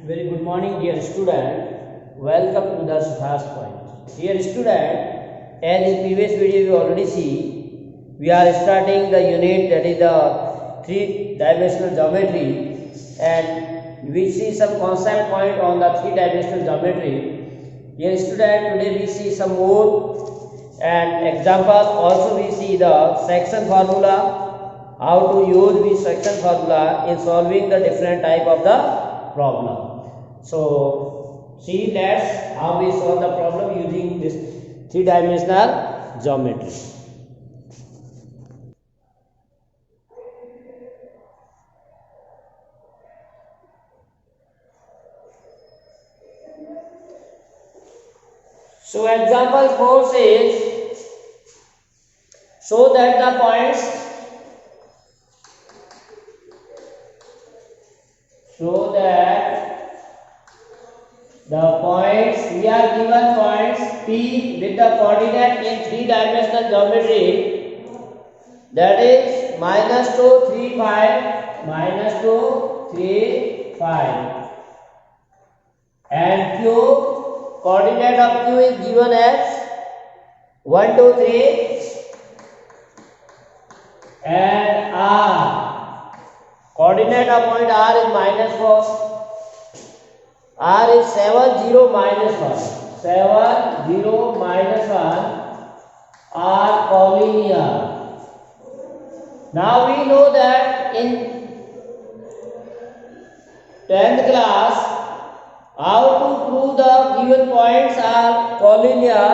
Very good morning, dear student. Welcome to the Sukha's Point. Dear student, as in previous video you already see, we are starting the unit that is the three-dimensional geometry, and we see some concept point on the three-dimensional geometry. Dear student, today we see some more and example. Also we see the section formula, how to use this section formula in solving the different type of the problem. So see that's how we solve the problem using this three-dimensional geometry. So example 4 says, show that the points we are given points P with the coordinate in three-dimensional geometry, that is -2, 3, 5, -2, 3, 5, and Q, coordinate of Q is given as 1, 2, 3, and R, coordinate of point R is -4. R is 7, 0, -1. 7, 0, -1 are collinear. Now we know that in 10th class, how to prove the given points are collinear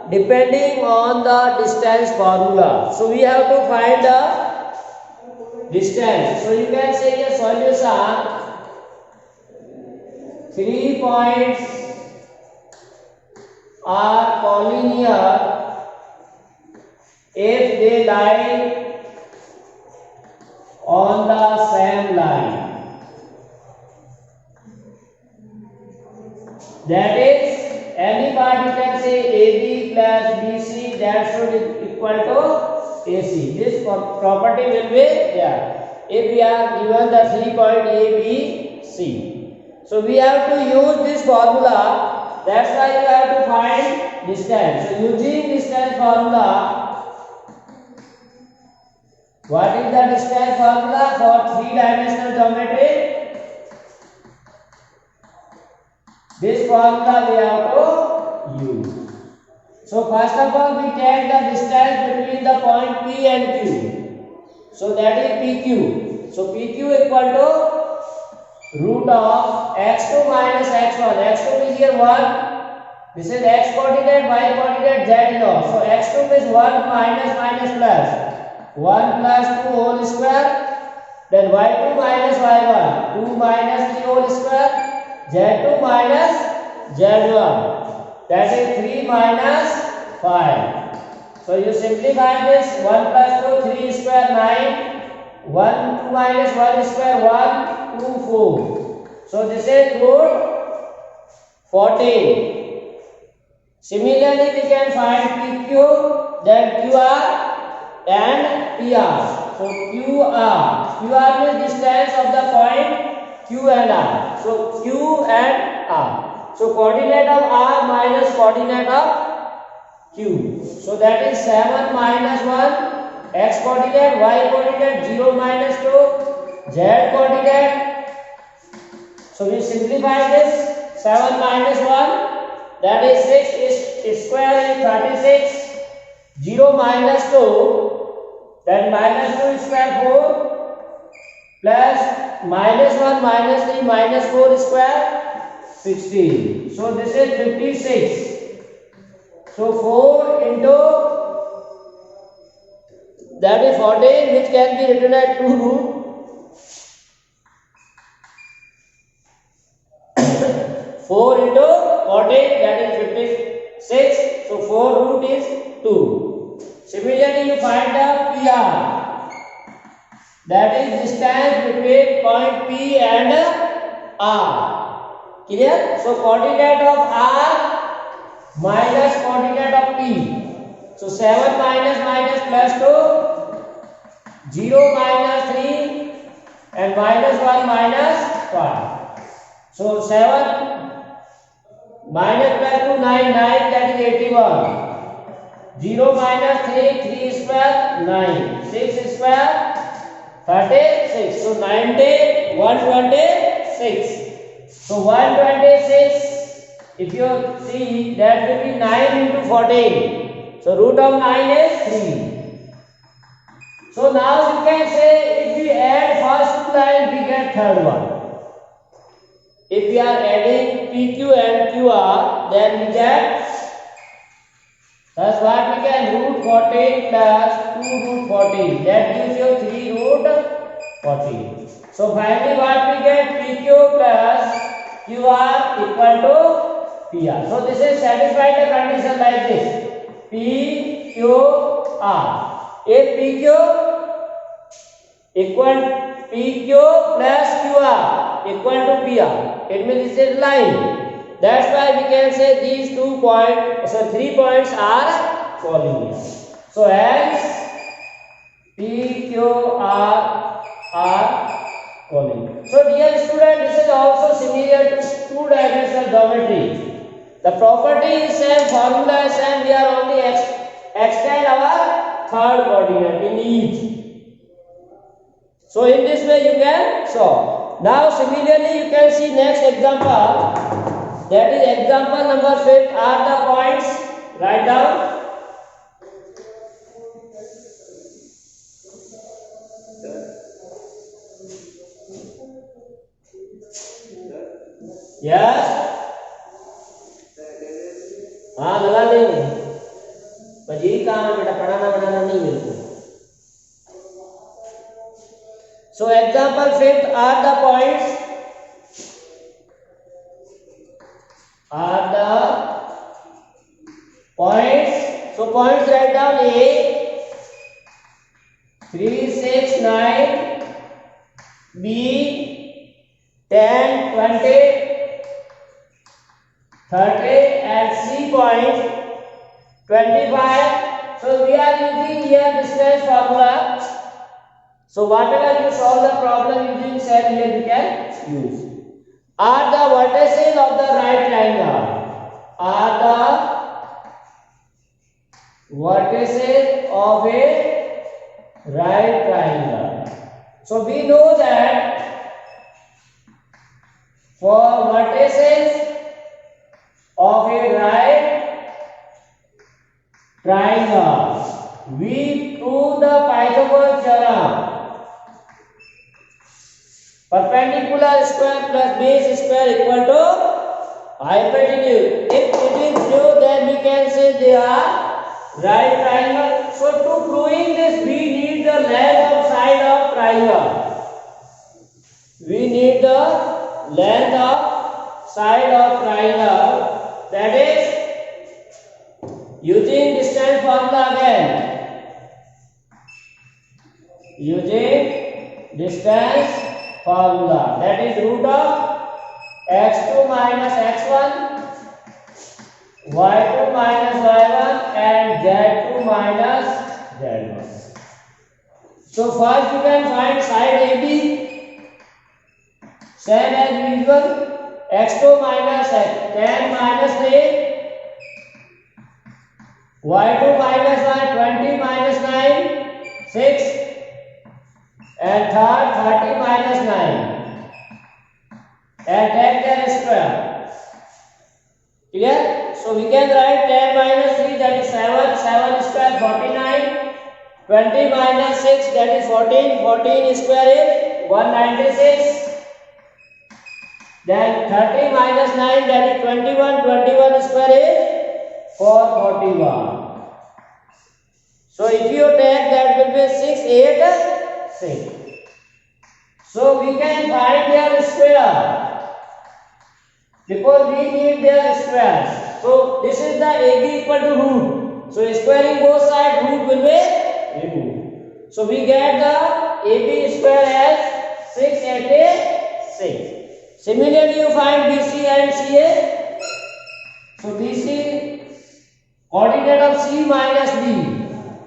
depending on the distance formula. So we have to find the distance. So you can say a solution. 3 points are collinear if they lie on the same line. That is, any part you can say AB plus BC, that should be equal to AC. This property will be there if we are given the 3 point ABC. So we have to use this formula. That's why you have to find distance. So using distance formula, what is the distance formula for three-dimensional geometry? This formula we have to use. So first of all, we take the distance between the point P and Q. So that is PQ. So PQ equal to root of x2 minus x1. x2 is here 1. This is x coordinate, y coordinate, z is off. So x2 is 1 minus plus. 1 plus 2 whole square. Then y2 minus y1. 2 minus 3 whole square. z2 minus z1. That is 3 minus 5. So you simplify this. 1 plus 2, 3 square, 9. 1, 2 minus 1 square, 1, 2, 4. So this is root 14. Similarly, we can find PQ, then QR and PR. So QR means distance of the point Q and R. So Q and R. So coordinate of R minus coordinate of Q. So that is 7 minus 1. X coordinate, y coordinate, 0 minus 2, z coordinate. So we simplify this. 7 minus 1, that is 6 is square is 36. 0 minus 2, then minus 2 square 4, plus minus 1 minus 3 minus 4 square 16. So this is 56. So 4 into that is 14, which can be written as 2 root 4 into 14, that is 56. So 4 root is 2. Similarly, you find the PR. That is distance between point P and R. Clear? So coordinate of R minus coordinate of P. So 7 minus plus 2, 0 minus 3 and -1 -5. So 7 minus 12 to 9, 9 that is 81. 0 minus 3, 3 square 9, 6 square 36. So 90, 126. So 126, if you see, that will be 9 into 14. So root of 9 is 3. So now you can say if we add first two lines, we get third one. If we are adding PQ and QR, then we get, that's what we can, root 14 plus 2 root 14. That gives you 3 root 14. So finally what we get, PQ plus QR equal to PR. So this is satisfied the condition like this. PQR. If PQ equal PQ plus QR equal to PR, it means this is line. That's why we can say these 2 points, so 3 points are falling here. So hence PQR are falling. So dear student, this is also similar to two-dimensional geometry. The property is same, formula is same. We are only extend our third coordinate in each. So in this way you can solve. Now similarly you can see next example. That is example number 5. Are the points? Write down. Yes. हाँ लगा लेंगे, पर यही काम है बेटा, पढ़ाना बनाना नहीं मिलता. So example 5 are the points. Are the points. So points write down A 3, 6, 9, B 10, 20, 30 and C point 25. So we are using here distance formula. So whatever you solve the problem using cell here you can use. Are the vertices of the right triangle? Are the vertices of a right triangle? So we know that for vertices of a right triangle, we prove the Pythagoras theorem. Perpendicular square plus base square equal to hypotenuse. If it is true, then we can say they are right triangle. So to proving this, we need the length of side of triangle. We need the length of side of triangle. That is using distance formula again. Using distance formula, that is root of x2 minus x1, y2 minus y1 and z2 minus z1. So first you can find side AB, same as usual, x2 minus x, 10 minus 3, y2 minus y, 20 minus 9, 6, and third 30 minus 9, and take their square. Clear? So we can write 10 minus 3, that is 7, 7 square 49, 20 minus 6, that is 14, 14 square is 196, then 30 minus 9, that is 21, 21 square is 441. So if you take, that will be 6, 8, 6. So we can find their square because we need their squares. So this is the AB equal to root. So squaring both sides, root will be removed. So we get the AB square as 686. Similarly you find BC and CA. So BC, coordinate of C minus B.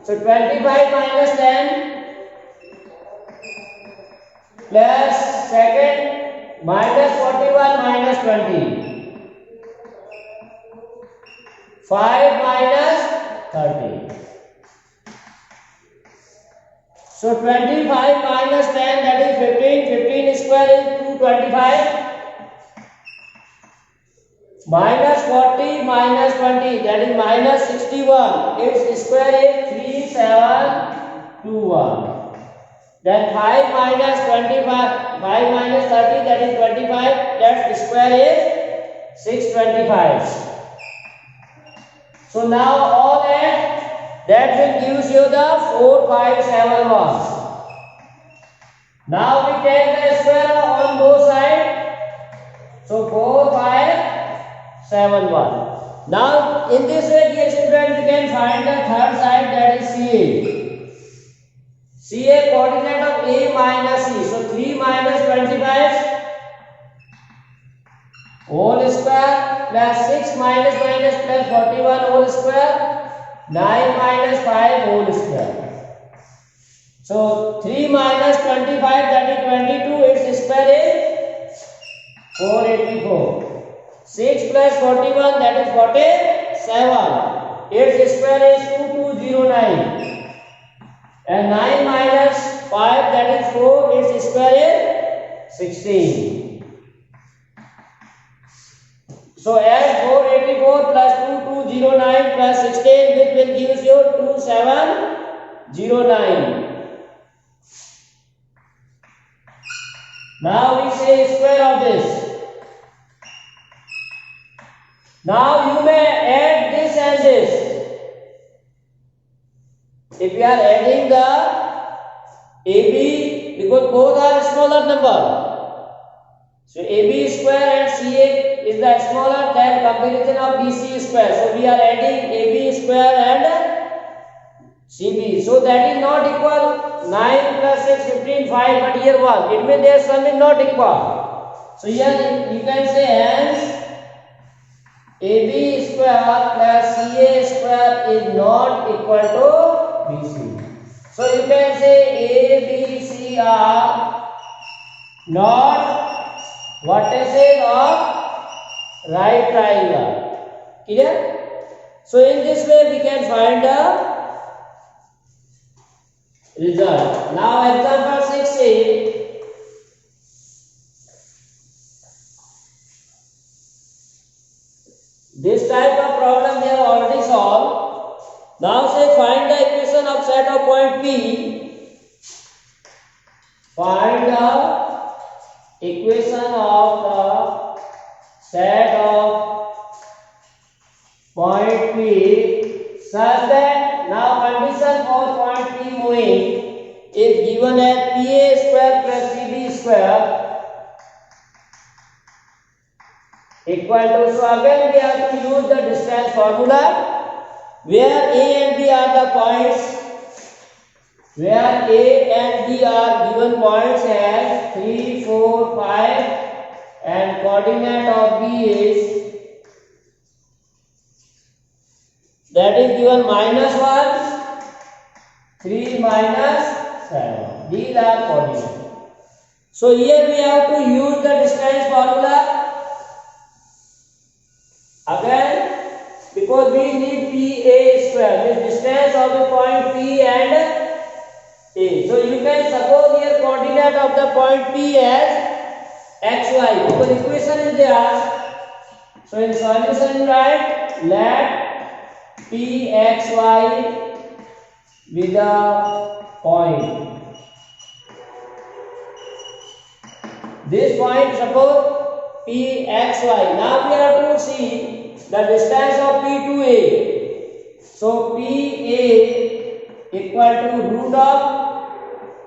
So 25 minus 10 plus second minus 41 minus 20. 5 minus 30. So 25 minus 10, that is 15. 15 square is 225. Minus 40 minus 20, that is minus 61. Its square is 3721. Then 5 minus 25, 5 minus 30, that is 25. That square is 625. So now all add, that will give you the 4571. Now we take the square on both sides. So 4571. Now in this way, dear student, we can find the third side, that is CA. CA coordinate of A minus C. So 3 minus 25 whole square plus 6 minus minus plus 41 whole square, 9 minus 5 whole square. So 3 minus 25, that is 22. Its square is 484. 6 plus 41, that is 47. Its square is 2209. And 9 minus 5, that is 4. Its square is 16. So add 484 plus 2209 plus 16, which will give you 2709. Now we say square of this. Now you may add this and this. If you are adding the AB, because both are smaller number. So AB square and CA is the smaller than comparison of BC square. So we are adding AB square and CB. So that is not equal 9 plus 6, 15, 5, but here 1. It means their sum is not equal. So here you can say hence AB square plus CA square is not equal to BC. So you can say ABC are not vertices of right triangle. Clear? So in this way we can find the result. Now example 16. This type of problem we have already solved. Now say find the equation of set of point P. Find the equation of the set of point P such that now condition for point P moving is given as PA square plus CB square equal to, so again we have to use the distance formula where A and B are the points, where A and B are given points as 3, 4, 5 and coordinate of B is, that is given minus 1, 3 minus 7. These are coordinates. So here we have to use the distance formula again, because we need PA square, the distance of the point P and A. So you can suppose here coordinate of the point P as xy, because equation is there. So in solution write let Pxy be the point. This point suppose Pxy. Now we have to see the distance of P to A. So PA equal to root of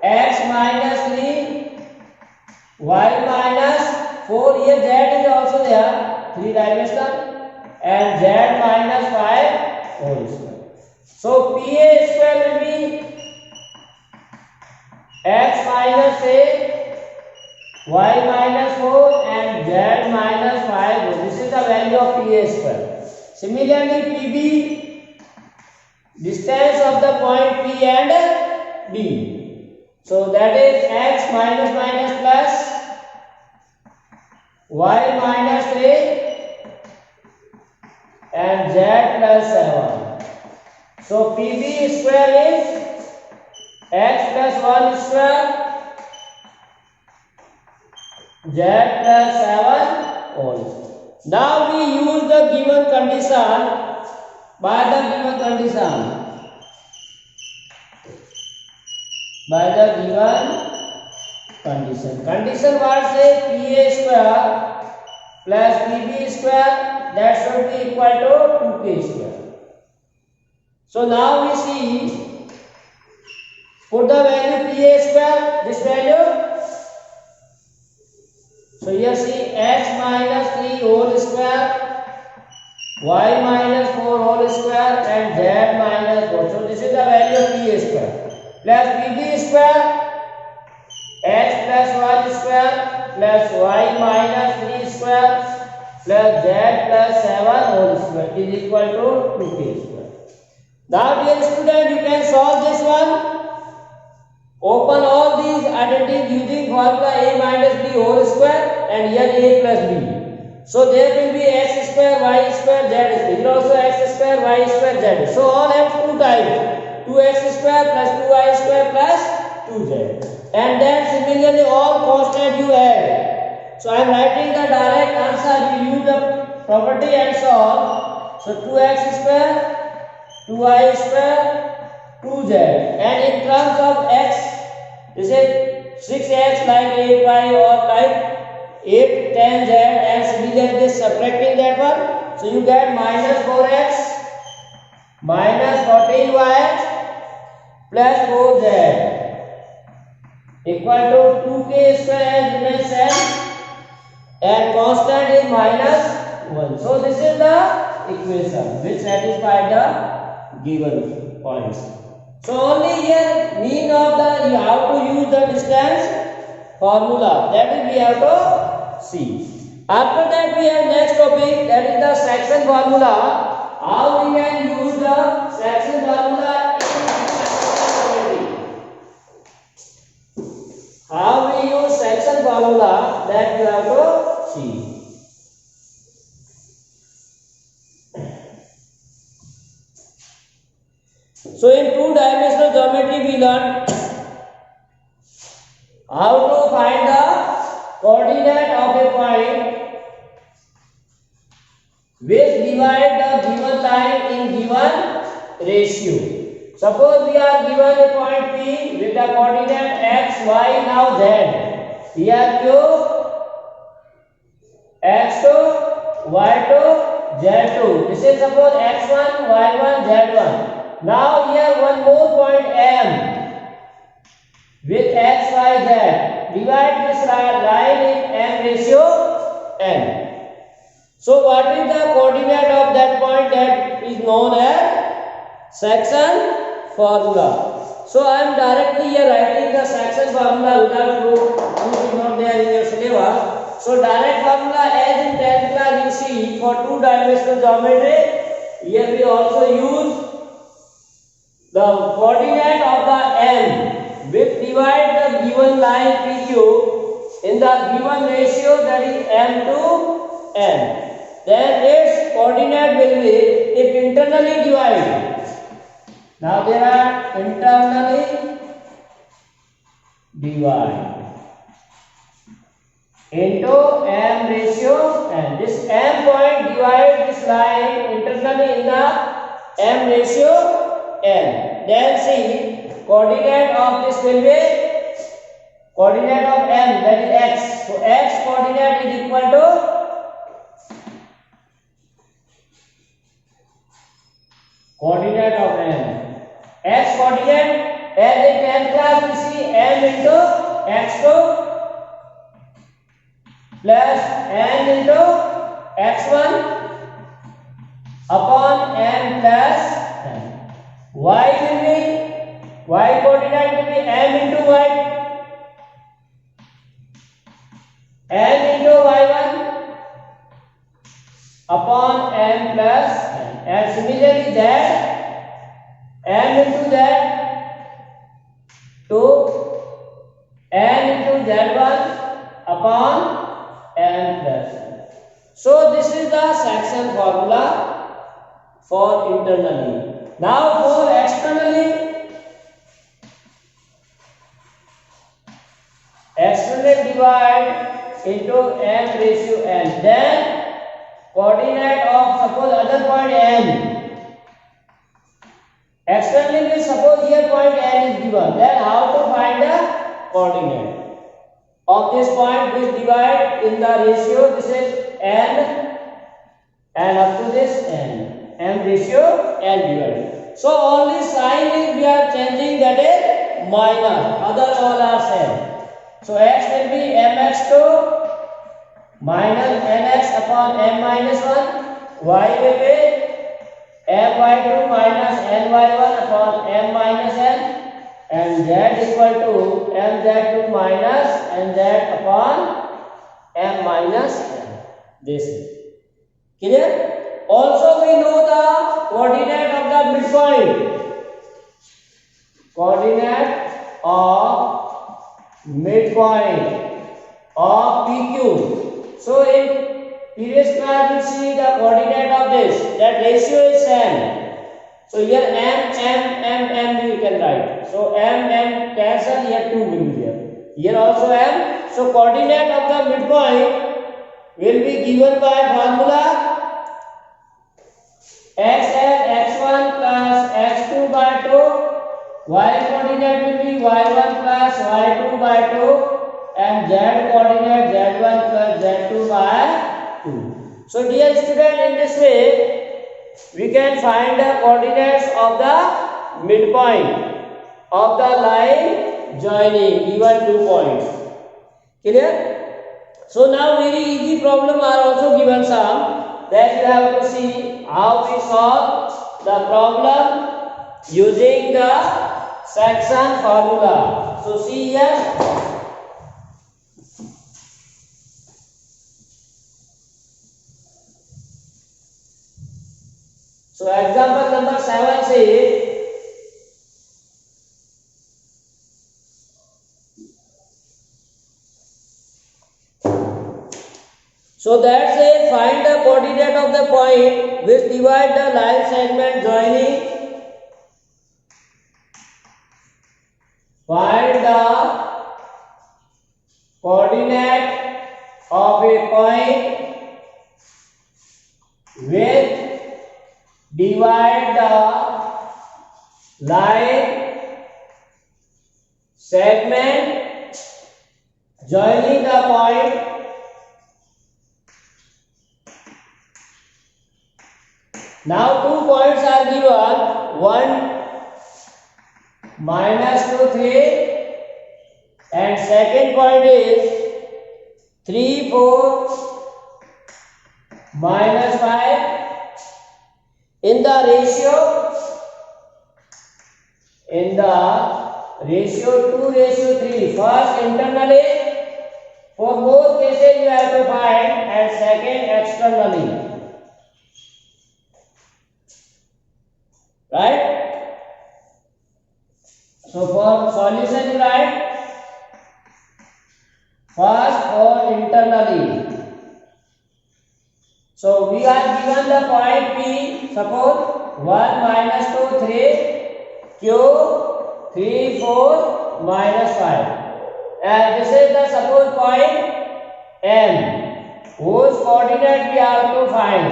x minus 3 y minus 4. Here z is also there, 3 dimension, and z minus 5 whole square. So PA square will be x minus 8 y minus 4 and z minus 5. This is the value of PA square. Similarly PB, distance of the point P and B. So that is x minus minus plus y minus 3 and z plus 7. So PB square is x plus 1 square z plus 7 whole. Now we use the given condition. By the given condition, condition what say PA square plus PB square, that should be equal to 2k square. So now we see, put the value PA square, this value. So here see x minus 3 whole square, y minus 4 whole square and z minus 4. So this is the value of PA square plus PB square, x plus 1 square plus y minus 3 square plus z plus 7 whole square is equal to 2k square. Now dear student, you can solve this one. Open all these identities using formula a minus b whole square and here a plus b. So there will be x square, y square, z square. Here also x square, y square, z. So all have two types, 2x square plus 2y square plus 2z. And then similarly all constant you add. So I am writing the direct answer. You use the property and solve. So 2x square, 2y square, 2z. And in terms of x, this is 6x like 8y or like 8, 10z, and similarly subtracting that one. So you get minus 4x minus 14y plus 4z equal to 2k square as remains same and constant is minus 1. So this is the equation which satisfies the given points. So only here mean of the, you have to use the distance formula, that is we have to see. After that we have next topic, that is the section formula. How we can use the section formula in geometry. How we use section formula, that you have to see. So in two-dimensional geometry we learned how to find the coordinate of a point which divide the given line in given ratio. Suppose we are given a point P with the coordinate x, y, now z. Here q, x2, y2, z2. This is suppose x1, y1, z1. Now here one more point M with x, y, z. Divide this line in m ratio n. So what is the coordinate of that point? That is known as section formula. So I am directly here writing the section formula without proof. Proof is not there in your syllabus. So direct formula as in 10th class you see for two-dimensional geometry. Here we also use the coordinate of the m which divide the given line PQ in the given ratio, that is m to n. Then its coordinate will be if internally divided. Now there are internally divide into m ratio n. This m point divide this line internally in the m ratio n. Then see coordinate of this will be coordinate of m, that is x. So x coordinate is equal to coordinate of m. X coordinate as in 10th class we see m into x2 plus n into x1 upon m plus n. Y will be, y coordinate will be m into y, n into y1 upon m plus n. And similarly that m into z to n into z1 upon m plus n. So this is the section formula for internally. Now for externally divide into m ratio n. Then coordinate of suppose other point n. Externally means suppose here point n is given. Then how to find the coordinate of this point which divide in the ratio? This is n and up to this n. M ratio n divided. So only sign is we are changing, that is minus. Other all are same. So x will be mx2 minus nx upon m minus 1. Y will be my2 minus ny1 upon m minus n. And z equal to mz2 minus nz upon m minus n. This is clear. Also we know the coordinate of the midpoint. Coordinate of midpoint of PQ. So in previous class we see the coordinate of this. That ratio is same. So here m we can write. So m cancel, here 2 will be there. Here also m. So coordinate of the midpoint will be given by formula x as x1 plus x2 by 2. Y coordinate will be y1 plus y2 by 2. And z coordinate z1 plus z2 by 2. So dear student, in this way we can find the coordinates of the midpoint of the line joining given 2 points. Clear? So now very easy problem are also given some, that you have to see how we solve the problem using the section formula. So see here. So example number 7 says so that says find the coordinate of the point which divide the line segment joining. Find the coordinate of a point which divide the line segment joining the point Now 2 points are given, 1 minus 2 3 and second point is 3 4 minus 5 in the ratio 2:3. First internally, for both cases you have to find, and second externally. Right? So for solution you write first for internally. So we are given the point P, suppose 1 minus 2 3, Q 3 4 minus 5, and this is the suppose point M whose coordinate we have to find,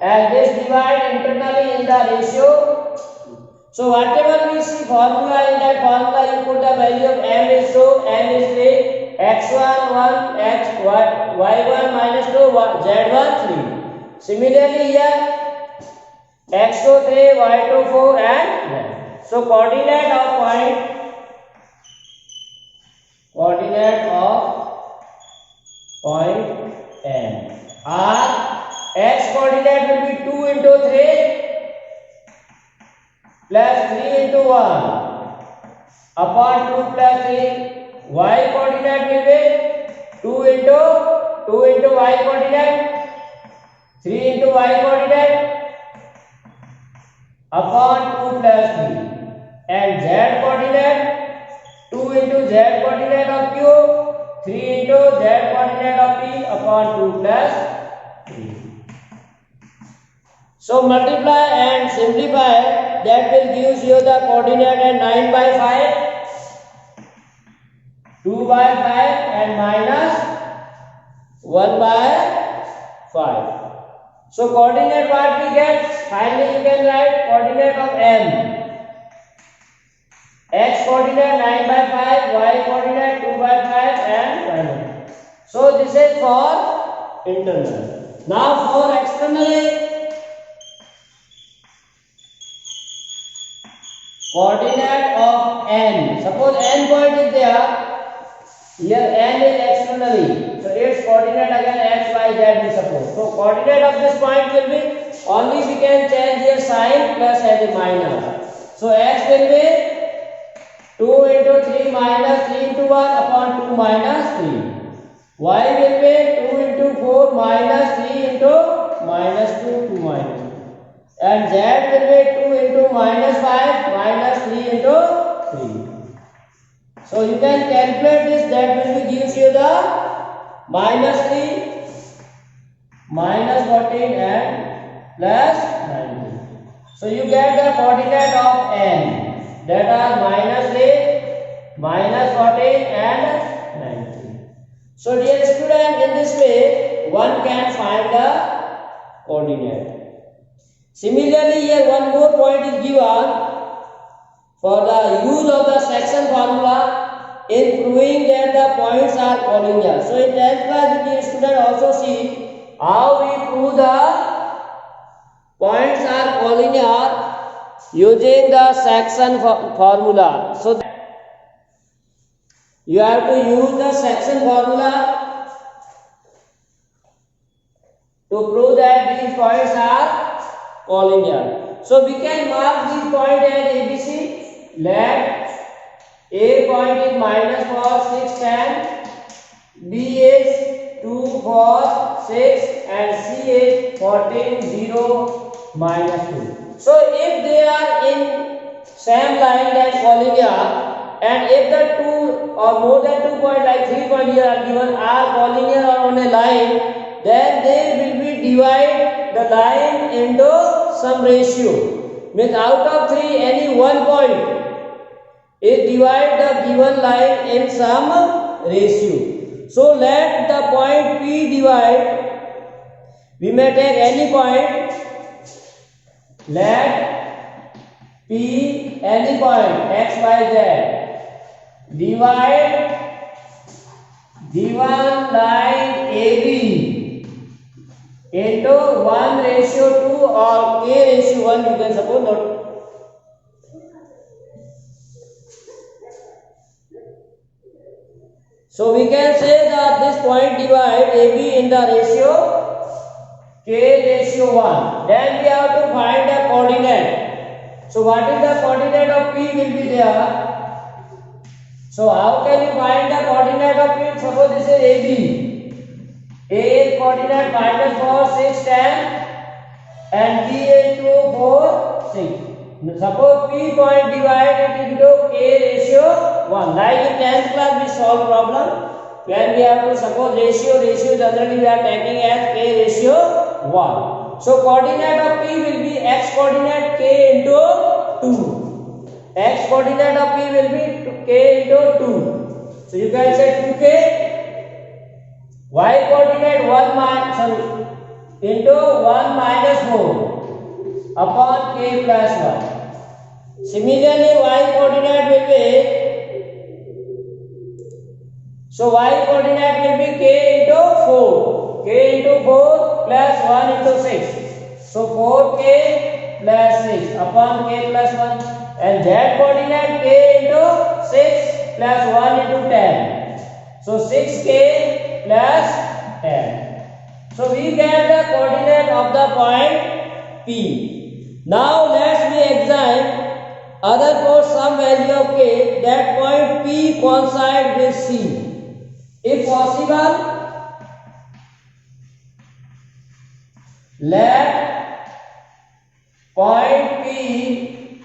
and this divide internally in the ratio. So whatever we see formula, in that formula you put the value of M is 2, M is 3, x1 1, y1 minus 2, z1 3. Similarly here x2 3, y2 4 and z. So coordinate of point M are x coordinate will be 2 into 3 plus 3 into 1 upon 2 plus 3. Y coordinate will be 2 into y coordinate, 3 into y coordinate upon 2 plus 3, and z coordinate 2 into z coordinate of q, 3 into z coordinate of p upon 2 plus 3. So multiply and simplify, that will give you the coordinate at 9 by 5, 2 by 5 and minus 1 by 5. So coordinate what we get? Finally you can write coordinate of m. X coordinate 9 by 5, y coordinate 2 by 5 and final. So this is for internal. Now for external, coordinate of n. Suppose n point is there. Here n is externally. So its coordinate again x, y, z we suppose. So coordinate of this point will be, only we can change here sign plus as a minus. So x will be 2 into 3 minus 3 into 1 upon 2 minus 3. Y will be 2 into 4 minus 3 into minus 2, 2 minus 2. And z will be 2 into minus 5 minus 3 into 3. So you can calculate this, that will be gives you the minus 3, minus 14 and plus 19. So you get the coordinate of n, that are minus 3, minus 14 and 19. So dear student, in this way one can find the coordinate. Similarly, here one more point is given for the use of the section formula in proving that the points are collinear. So in 10th class, the student also see how we prove the points are collinear using the section formula. So you have to use the section formula to prove that these points are collinear. So we can mark these points as ABC. Let A point is minus 4, 6, 10, B is 2, 4, 6 and C is 14, 0, minus 2. So if they are in same line like collinear, and if the two or more than 2 points like 3 points here are given are collinear or on a line, then they will be divide the line into some ratio. Means out of 3 any one point is divide the given line in some ratio. So let the point P divide, we may take any point, let P any point x, y, z divide given line AB into 1 ratio 2 or K ratio 1, you can suppose not. So we can say that this point divide AB in the ratio K ratio 1. Then we have to find the coordinate. So what is the coordinate of P will be there. So how can you find the coordinate of P? Suppose this is AB. A is coordinate minus 4, 6, 10 and B is 2, 4, 6. Suppose P point divided into K ratio 1. Like in 10th class we solve problem. When we have to suppose ratio generally we are taking as K ratio 1. So coordinate of P will be x coordinate K into 2. X coordinate of P will be K into 2. So you can say 2K. Y coordinate 1 into 1 minus 4 upon K plus 1. Similarly, y coordinate will be, so y coordinate will be K into 4. K into 4 plus 1 into 6. So 4K plus 6 upon K plus 1. And z coordinate K into 6 plus 1 into 10. So 6K plus 10. So we get the coordinate of the point P. Now let's we examine other for some value of K, that point P coincide with C. If possible, let point P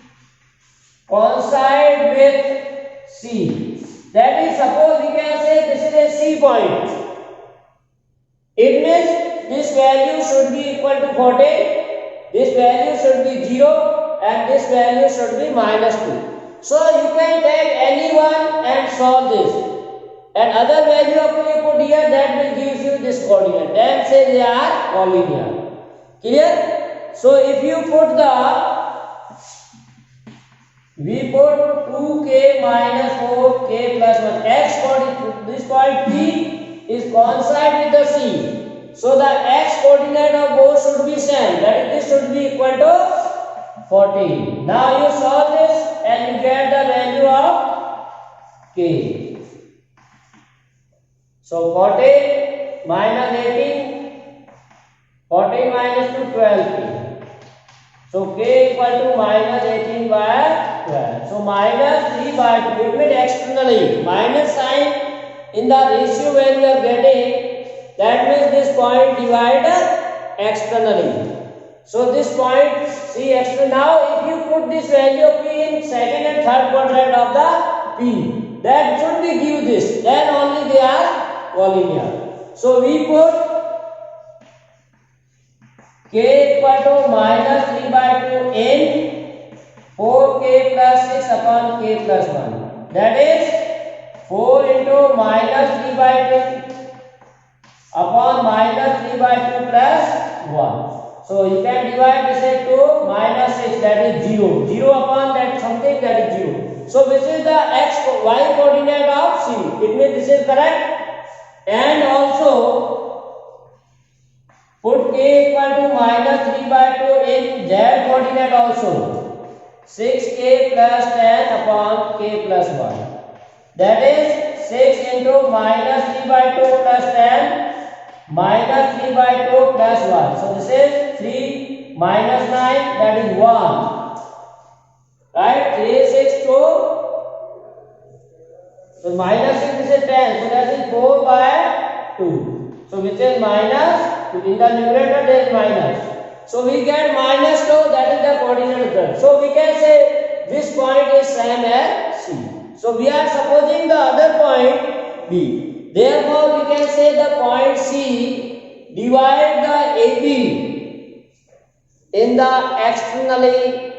coincide with C. That is, suppose we can say this is a C point. It means this value should be equal to 14, this value should be 0, and this value should be minus 2. So you can take any one and solve this. And other value of you put here, that will give you this coordinate. Then say they are collinear. Clear? So if you put we put 2k minus 4k plus 1 x coordinate, this point P is coincide with the C. So the x coordinate of both should be same. That is, this should be equal to 14. Now you solve this and you get the value of k. So 14 minus 18, 14 minus 2, 12k. So k equal to minus 18 by 12. So minus 3 by 2. It means externally. Minus sign in the ratio when you are getting, that means this point divided externally. So this point C external. Now if you put this value of P in second and third quadrant of the P, that should be give this. Then only they are collinear. So we put k equal to minus 3 by 2 in 4k plus 6 upon k plus 1. That is 4 into minus 3 by 2 upon minus 3 by 2 plus 1. So you can divide this into minus 6, that is 0. 0 upon that something, that is 0. So this is the x y coordinate of C. It means this is correct. And also put k equal to minus 3 by 2 in z coordinate also. 6k plus 10 upon k plus 1. That is 6 into minus 3 by 2 plus 10 minus 3 by 2 plus 1. So this is 3 minus 9, that is 1. Right? 3, 6, 2. So minus 6, this is 10. So that is 4 by 2. So which is minus, in the numerator there is minus. So we get minus 2, that is the coordinate term. So we can say this point is same as C. So we are supposing the other point B. Therefore we can say the point C divide the AB in the externally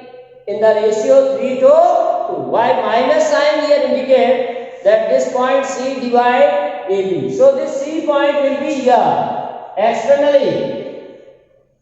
in the ratio 3 to 2. Why minus sign here indicate that this point C divide AB. So this C point will be here externally.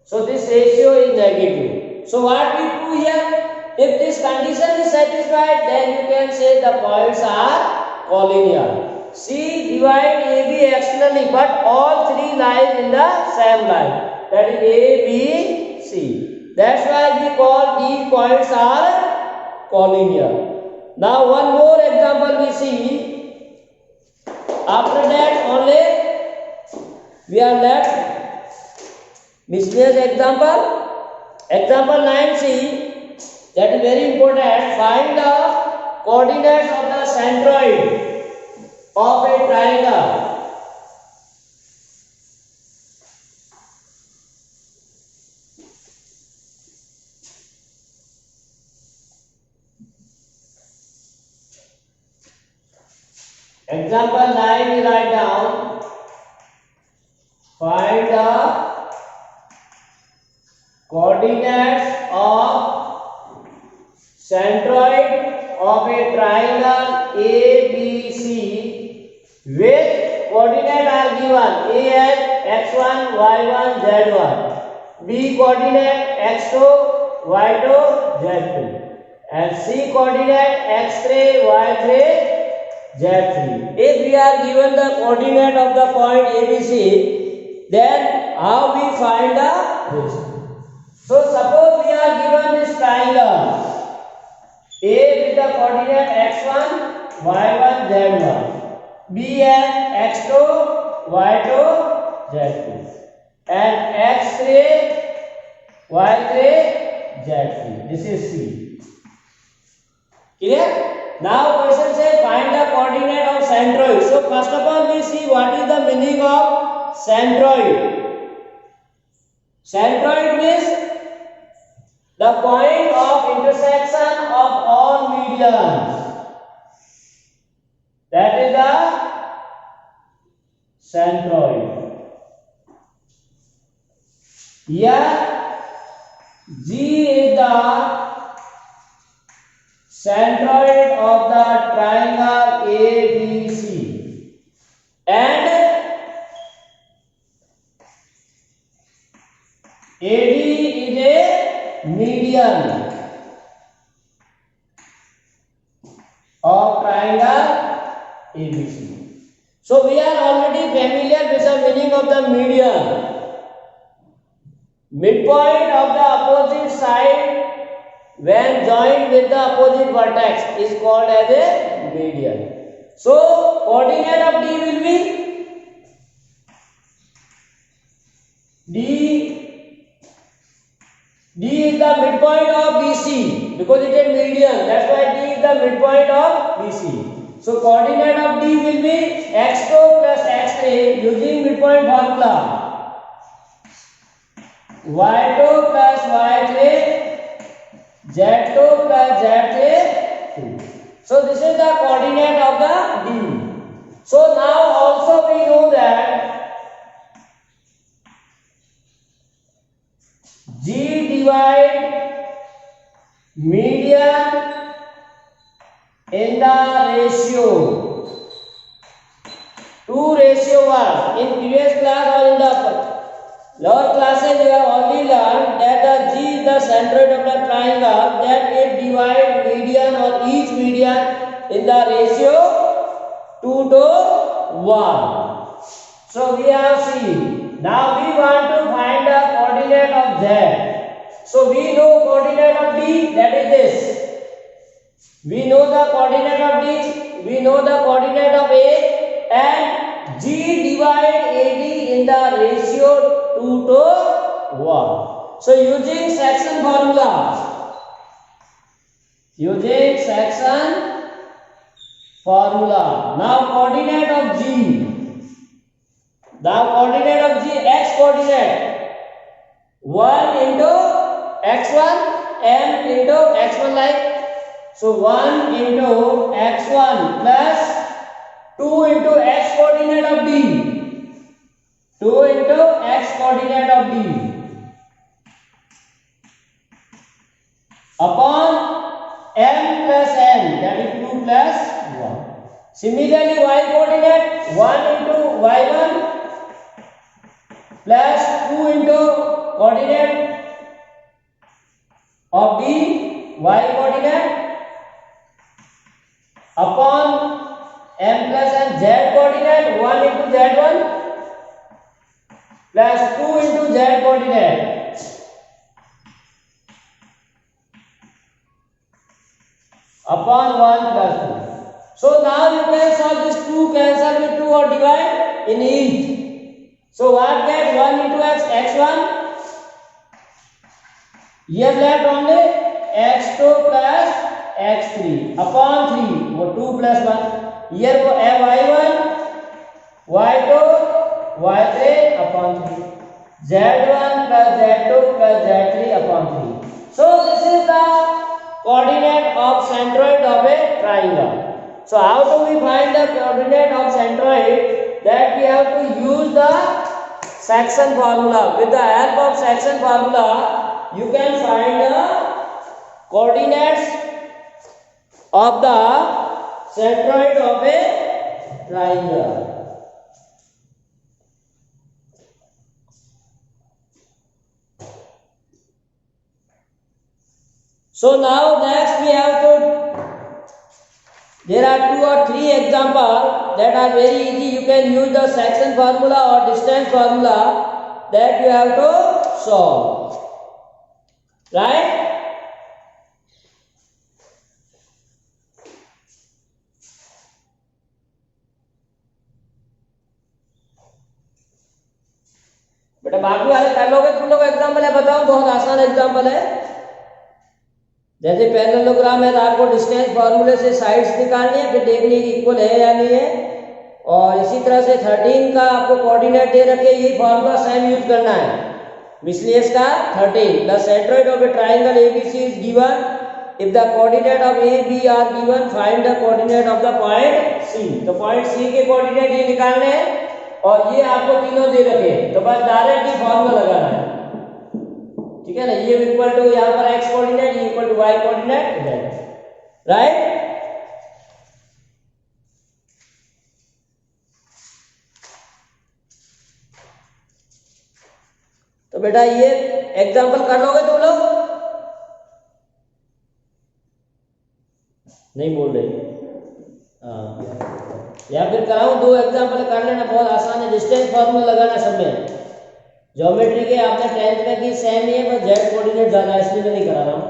So this ratio is negative. So what we do here? If this condition is satisfied, then you can say the points are collinear. C divide AB externally, but all three lies in the same line. That is A, B, C. That's why we call these points are collinear. Now one more example we see. After that only we are left miscellaneous example. Example 9c, that is very important. Find the coordinates of the centroid of a triangle. Example 9 we write down. Find the coordinates of centroid of a triangle ABC with coordinate are given. A as x1, y1, z1. B coordinate x2, y2, z2. And C coordinate x3, y3, z3. If we are given the coordinate of the point ABC, then how we find the this? So suppose we are given this triangle A with the coordinate x1, y1, z1. B as x2, y2, z2. And x3, y3, z3. This is C. Clear? Now question says find the coordinate of centroid. So first of all we see what is the meaning of centroid. Centroid means the point of intersection of all medians. That centroid. Here G is the centroid of the triangle ABC and AD is a median of triangle ABC. So we are already familiar with the meaning of the median. Midpoint of the opposite side when joined with the opposite vertex is called as a median. So coordinate of D will be D is the midpoint of BC because it is median. That's why D is the midpoint of BC. So coordinate of D will be x2 plus x3 using midpoint formula. y2 plus y3 z2 plus z3 so this is the coordinate of the D. So now also we know that G divide median in the ratio 2:1. In previous class or in the lower classes you have already learned that the G is the centroid of the triangle, that it divides median or each median in the ratio 2:1. So we have seen. Now we want to find the coordinate of Z. So we know coordinate of D, that is this. We know the coordinate of D, we know the coordinate of A, and G divide AD in the ratio 2:1. So using section formula, now coordinate of G, x coordinate 1 into x1 m into x1 like. So 1 into x1 plus 2 into x coordinate of D. 2 into x coordinate of D upon m plus n, that is 2 plus 1. Similarly y coordinate 1 into y1 plus 2 into coordinate of D, y coordinate upon m plus n, z coordinate 1 into z1 plus 2 into z coordinate upon 1 plus 2. So now you can solve this 2 cancel with 2 or divide in each. So what get 1 into x, x1. Here left only x2 plus x3 upon 3 वो 2 plus 1. Here वो y1 y2 y3 upon 3 z1 plus z2 plus z3 upon 3. So this is the coordinate of centroid of a triangle. So how do we find the coordinate of centroid? That we have to use the section formula. With the help of section formula, you can find the coordinates of the centroid of a triangle. So now next we have to, there are 2 or 3 examples that are very easy. You can use the section formula or distance formula that you have to solve, right? बेटा बाकी वाले कर लोगे तुम लोग example है, बताओ बहुत आसान एग्जाम्पल है. जैसे पैरेललोग्राम है तो आपको डिस्टेंस फार्मूले से साइड्स निकालनी है, फिर देखनी है कि इक्वल है या नहीं है. और इसी तरह से 13 का आपको कोऑर्डिनेट दे रखे, यही फार्मूला सेम यूज करना है. मिसलियस का 13, the centroid of a triangle ABC is given. If the coordinate of A B are given, find the coordinate of the point C. तो पॉइंट सी के कोऑर्डिनेट ये निकालने हैं. और ये आपको तीनों दे रखे हैं, तो बस डायरेक्टली फॉर्मूला लगाना है, ठीक है ना। ये इक्वल टू यहाँ पर x कोऑर्डिनेट, ये equal to y coordinate, right. तो बेटा ये एग्जांपल कर लोगे तुम लोग? नहीं बोल रहे? हाँ, या फिर कराऊं? दो एग्जांपल कर लेना, बहुत आसान है। डिस्टेंस फॉर्मूला लगाना सब में, ज्योमेट्री के आपने 10th में की सेम ही है, बस जेड कोऑर्डिनेट ज्यादा इसलिए मैं नहीं करा रहा हूँ।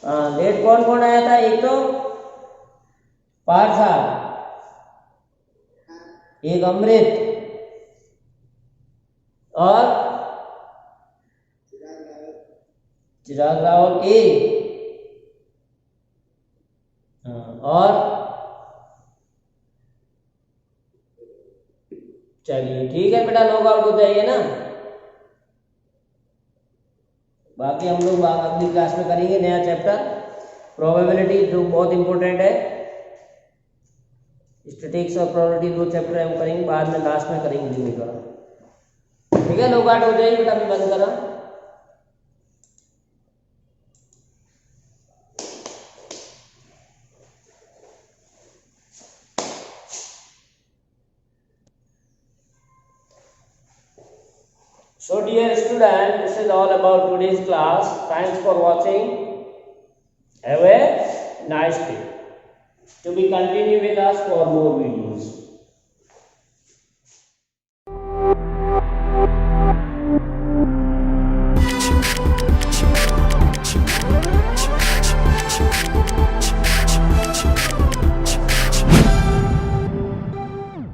हाँ, लेट कौन कौन आया था? एक तो पार्थ था, एक अमृत और चिराग रावल ए, और चलिए ठीक है बेटा, लॉग आउट हो जाइए ना। बाकी हम लोग अगली क्लास में करेंगे नया चैप्टर प्रोबेबिलिटी, जो बहुत इंपॉर्टेंट है। स्टैटिस्टिक्स और प्रोबेबिलिटी दो चैप्टर है वो करेंगे, बाद में लास्ट में करेंगे दिन का, ठीक है। लॉग आउट हो जाइए बेटा, मैं बंद करा। So dear student, this is all about today's class. Thanks for watching. Have a nice day. To be continued with us for more videos.